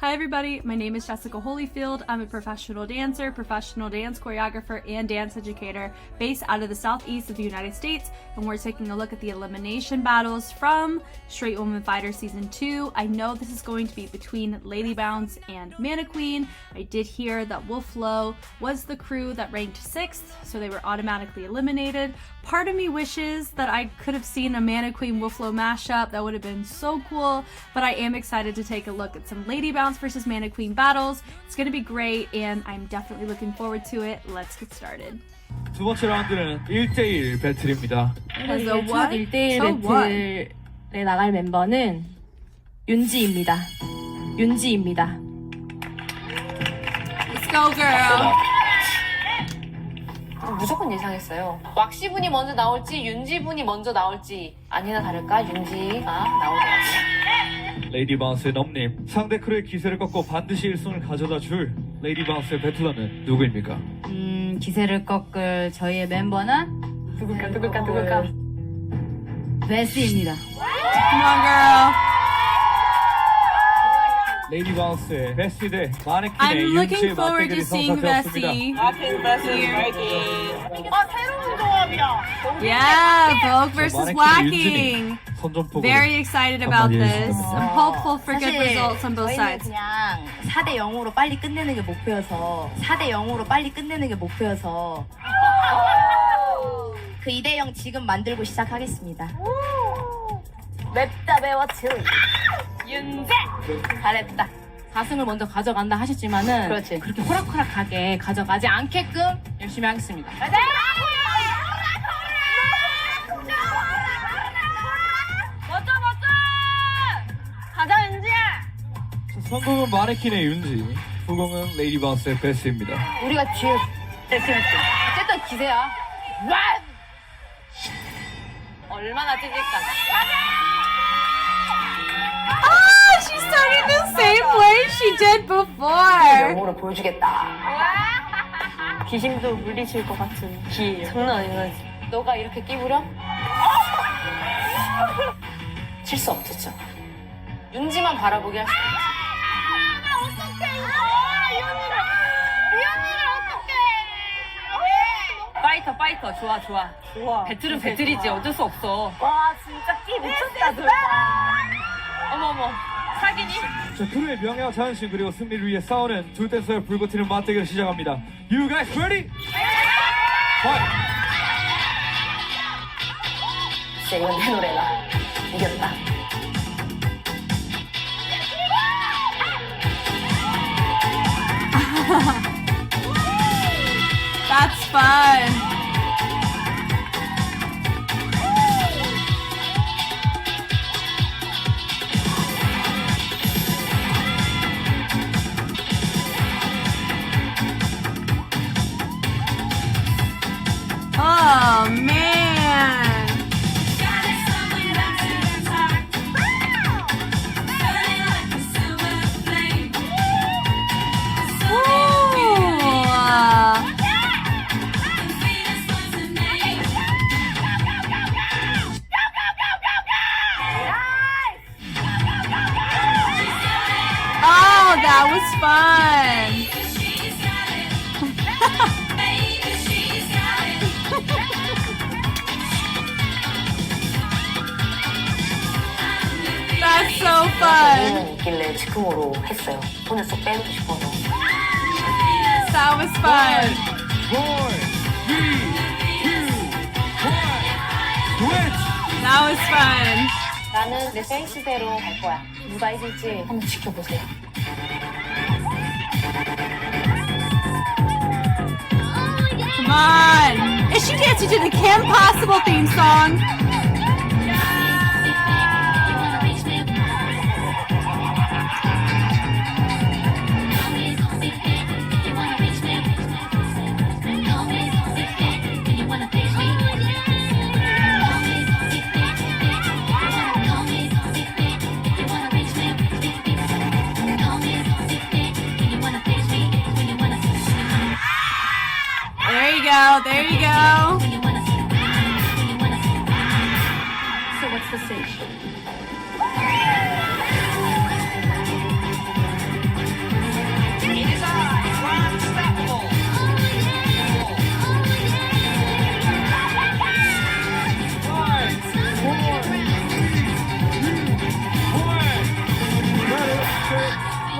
Hi everybody, my name is Jessica Holyfield. I'm a professional dancer, professional dance choreographer, and dance educator based out of the southeast of the United States, and we're taking a look at the elimination battles from Straight Woman Fighter Season 2. I know this is going to be between Ladybounce and Mannequin. I did hear that Wolflow was the crew that ranked 6th, so they were automatically eliminated. Part of me wishes that I could have seen a Mannequin Wolflow mashup. That would have been so cool, but I am excited to take a look at some Ladybounce versus Mannequin battles. It's gonna be great, and I'm definitely looking forward to it. Let's get started. 두 번째 라운드는 1대1 배틀입니다. It is a 첫 what? 1대1 So what? 배틀에 나갈 멤버는 윤지입니다. 윤지입니다. Let's go, girl. 무조건 예상했어요. 왁시 분이 먼저 나올지 윤지 분이 먼저 나올지 아니나 다를까 윤지가 나오더라고요. 레이디바운스의 넘님, 상대 크루의 기세를 꺾고 반드시 1승을 가져다 줄 레이디바운스의 배틀러는 누구입니까? 기세를 꺾을 저희의 멤버는 누굴까? 베시입니다. Come on, girl. 레이디바운스의 베시 대 마네킹의 I'm looking 윤지의 forward to 맞대결이 seeing 성사되었습니다. Vessi. 새로운 조합이야. Yeah, Vogue versus 마네킹의 Whacking. 윤지님, 선전포고 Very excited about 한마디 this. 해주시면 I'm hopeful for good 사실 results on both 저희는 sides. 그냥 4대 0으로 빨리 끝내는 게 목표여서 4대 0으로 빨리 끝내는 게 목표여서 그 2대 0 지금 만들고 시작하겠습니다. 맵다 매워 칠. 윤지 잘했다. 4승을 먼저 가져간다 하셨지만은 그렇지. 그렇게 호락호락하게 가져가지 않게끔 열심히 하겠습니다. 멋져! 가자 윤지야! 선공은 마네킹의 윤지, 후공은 레이디바운스의 베스입니다. 우리가 뒤에 어쨌든 기세야. 얼마나 찢을까? Oh, she's starting the same way she did before. 영어로 보여주겠다. 귀신도 물리칠 것 같은 기. 장난 아니지. 너가 이렇게 끼부려? 칠 수 없었죠. 윤지만 바라보게 할 수 있어. 파이터 좋아. 배틀은 배틀이지 어쩔 수 없어. 와 진짜 끼 미쳤다 둘 어머 사기니? 자, 크루의 명예와 자존심 그리고 승리를 위해 싸우는 두 댄서의 불꽃 튀는 맞대결을 시작합니다. You guys ready? Fight! 진짜 이건 내 노래다. 이겼다. That's fun. Oh man. Oh, that was fun. That's so fun. 있길래 즉흥으로 했어요. 손을 쏙 빼고 싶어서. That was fun. 4, 3, 2, 1, switch! That was fun. 나는 내 페이스대로 갈 거야. 누가 이길지 한번 지켜보세요. Come on. Is she dancing to the Kim Possible theme song? There you go. So what's the stage?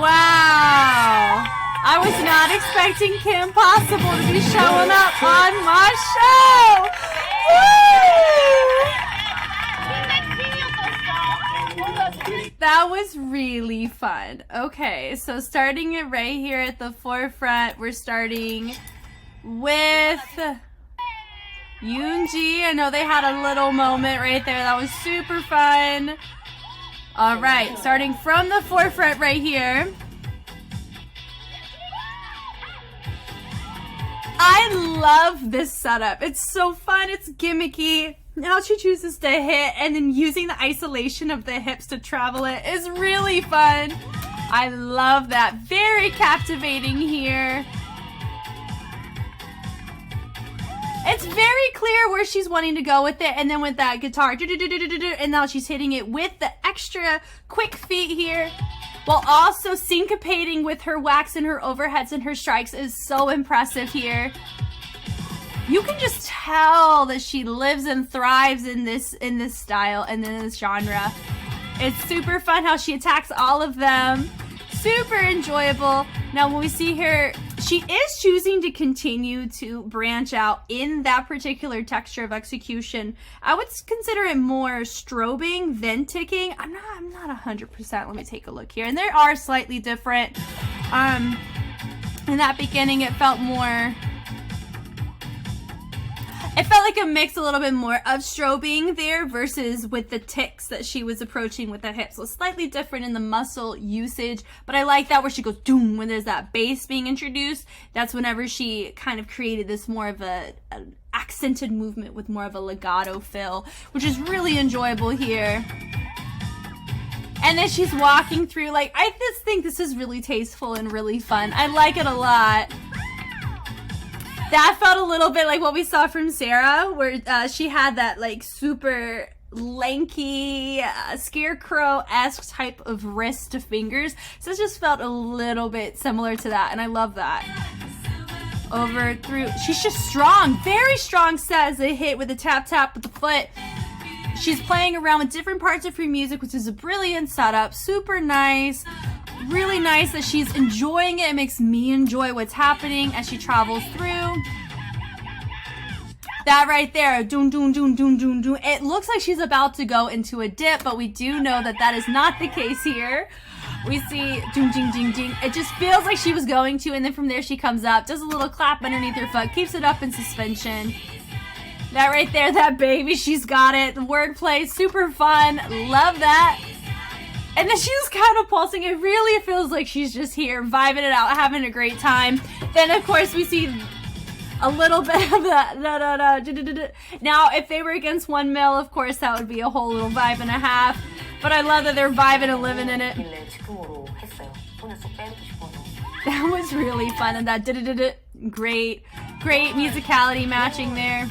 Wow. I was not expecting Kim Possible to be showing up on my show. Woo! That was really fun. Okay, so starting it right here at the forefront, we're starting with Yoonji. I know they had a little moment right there. That was super fun. All right, starting from the forefront right here. I love this setup. It's so fun. It's gimmicky. Now she chooses to hit and then using the isolation of the hips to travel it is really fun. I love that. Very captivating here. It's very clear where she's wanting to go with it, and then with that guitar, and now she's hitting it with the extra quick feet here, while also syncopating with her wax and her overheads and her strikes is so impressive here. You can just tell that she lives and thrives in this style and in this genre. It's super fun how she attacks all of them. Super enjoyable. Now when we see her, she is choosing to continue to branch out in that particular texture of execution. I would consider it more strobing than ticking. I'm not 100%. Let me take a look here. And they are slightly different. In that beginning, it felt more... It felt like a mix a little bit more of strobing there versus with the ticks that she was approaching with the hips. So slightly different in the muscle usage, but I like that where she goes doom when there's that bass being introduced. That's whenever she kind of created this more of an accented movement with more of a legato fill, which is really enjoyable here. And then she's walking through, like, I just think this is really tasteful and really fun. I like it a lot. That felt a little bit like what we saw from Sarah, where she had that like super lanky, scarecrow-esque type of wrist to fingers. So it just felt a little bit similar to that, and I love that. Over through, she's just strong, very strong set as a hit with a tap with the foot. She's playing around with different parts of her music, which is a brilliant setup, super nice. Really nice that she's enjoying it. It makes me enjoy what's happening as she travels through. That right there, doom, doom, doom, doom, doom, doom. It looks like she's about to go into a dip, but we do know that that is not the case here. We see doom, ding, ding, ding. It just feels like she was going to, and then from there she comes up, does a little clap underneath her foot, keeps it up in suspension. That right there, that baby, she's got it. The wordplay, super fun. Love that. And then she's kind of pulsing. It really feels like she's just here, vibing it out, having a great time. Then, of course, we see a little bit of that. Now, if they were against 1 mil, of course, that would be a whole little vibe and a half. But I love that they're vibing and living in it. That was really fun. And that great musicality matching there.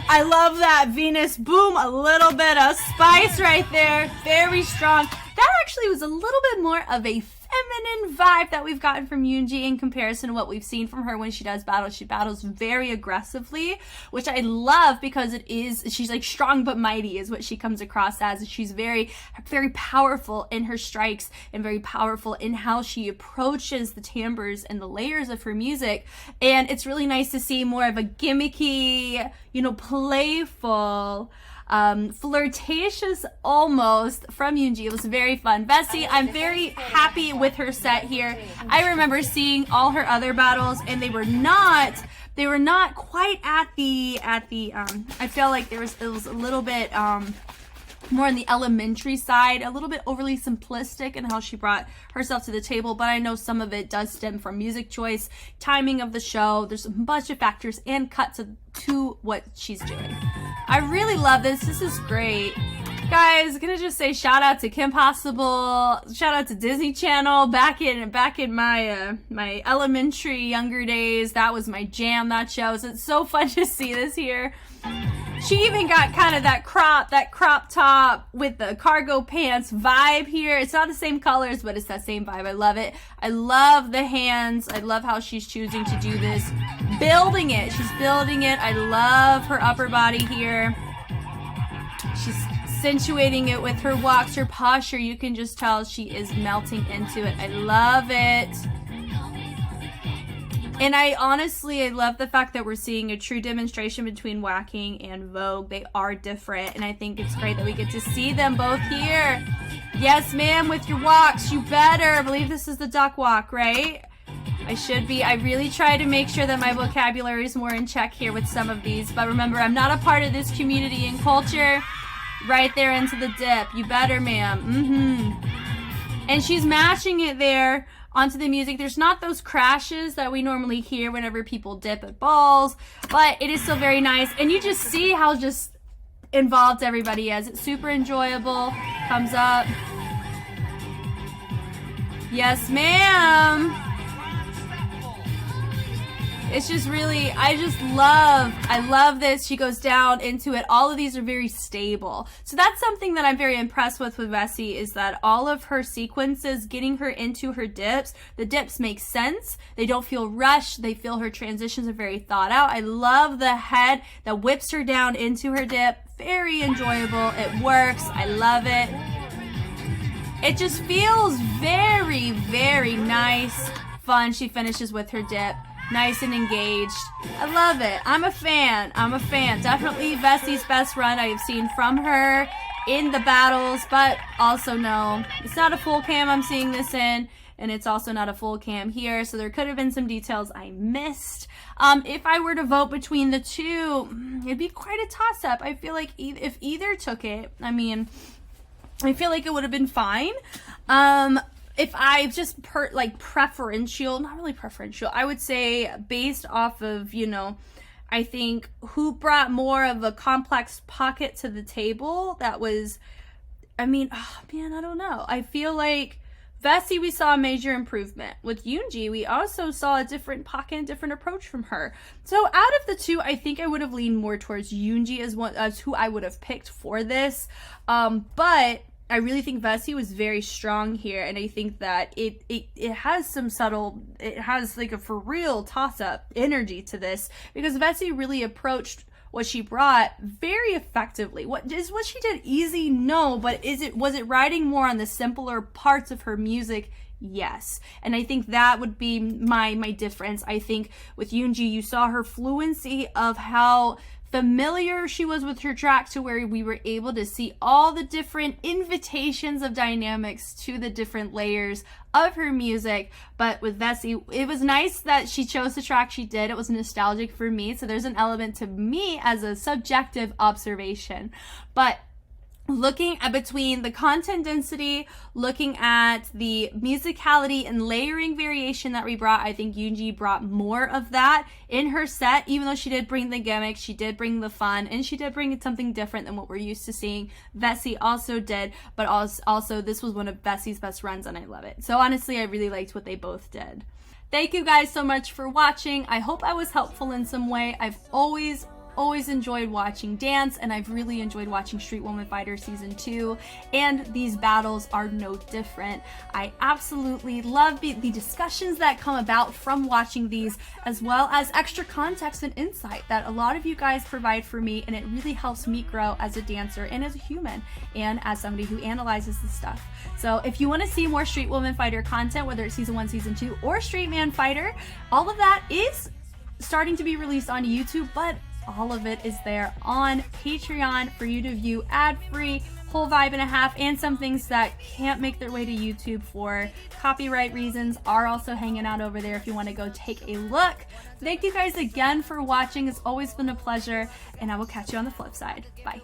I love that Venus boom, a little bit of spice right there, very strong. That actually was a little bit more of a feminine vibe that we've gotten from Yoonji in comparison to what we've seen from her when she does battle. She battles very aggressively, which I love because she's like strong but mighty is what she comes across as. She's very, very powerful in her strikes and very powerful in how she approaches the timbres and the layers of her music. And it's really nice to see more of a gimmicky, playful, flirtatious almost from Yoonji. It was very fun. Vessi, I'm very happy with her set here. I remember seeing all her other battles and they were not quite at the I feel like it was a little bit more on the elementary side, a little bit overly simplistic in how she brought herself to the table, but I know some of it does stem from music choice, timing of the show. There's a bunch of factors and cuts to what she's doing. I really love this. This is great. Guys, gonna just say shout out to Kim Possible, shout out to Disney Channel. Back in my my elementary younger days, that was my jam, that show. So it's so fun to see this here. She even got kind of that crop top with the cargo pants vibe here. It's not the same colors, but it's that same vibe. I love it. I love the hands. I love how she's choosing to do this. Building it. She's building it. I love her upper body here. She's accentuating it with her walks, her posture. You can just tell she is melting into it. I love it. And I love the fact that we're seeing a true demonstration between Whacking and Vogue. They are different, and I think it's great that we get to see them both here. Yes, ma'am, with your walks, you better. I believe this is the duck walk, right? I should be. I really try to make sure that my vocabulary is more in check here with some of these, but remember, I'm not a part of this community and culture. Right there into the dip. You better, ma'am. And she's matching it there onto the music. There's not those crashes that we normally hear whenever people dip at balls, but it is still very nice. And you just see how just involved everybody is. It's super enjoyable. Comes up. Yes, ma'am. It's just really, I love this. She goes down into it. All of these are very stable. So that's something that I'm very impressed with Vessi, is that all of her sequences, getting her into her dips, the dips make sense. They don't feel rushed. They feel her transitions are very thought out. I love the head that whips her down into her dip. Very enjoyable. It works. I love it. It just feels very, very nice, fun. She finishes with her dip. Nice and engaged. I love it. I'm a fan. Definitely Vessi's best run I have seen from her in the battles, but also no, it's not a full cam I'm seeing this in, and it's also not a full cam here, so there could have been some details I missed. If I were to vote between the two, it'd be quite a toss-up. I feel like if either took it, I feel like it would have been fine. If I just preferential, not really preferential, I would say based off of, I think who brought more of a complex pocket to the table, that was, I don't know. I feel like Vessi, we saw a major improvement. With Yoonji, we also saw a different pocket and different approach from her. So out of the two, I think I would have leaned more towards Yoonji as who I would have picked for this. But I really think Vessi was very strong here, and I think that it has some it has like a for real toss-up energy to this, because Vessi really approached what she brought very effectively. What she did easy? No, but was it riding more on the simpler parts of her music? Yes. And I think that would be my difference. I think with Yunji, you saw her fluency of how familiar she was with her track, to where we were able to see all the different invitations of dynamics to the different layers of her music. But with Vessi, it was nice that she chose the track she did. It was nostalgic for me, so there's an element to me as a subjective observation. But looking at between the content density, looking at the musicality and layering variation that we brought, I think Yoonji brought more of that in her set. Even though she did bring the gimmick, she did bring the fun, and she did bring something different than what we're used to seeing. Vessi also did, but also this was one of Vessi's best runs, and I love it. So honestly, I really liked what they both did. Thank you guys so much for watching. I hope I was helpful in some way. I've always enjoyed watching dance, and I've really enjoyed watching Street Woman Fighter Season 2, and these battles are no different. I absolutely love the discussions that come about from watching these, as well as extra context and insight that a lot of you guys provide for me, and it really helps me grow as a dancer and as a human and as somebody who analyzes this stuff. So if you want to see more Street Woman Fighter content, whether it's Season 1, Season 2, or Street Man Fighter, all of that is starting to be released on YouTube, but all of it is there on Patreon for you to view ad-free, whole vibe and a half, and some things that can't make their way to YouTube for copyright reasons are also hanging out over there if you want to go take a look. Thank you guys again for watching. It's always been a pleasure, and I will catch you on the flip side. Bye.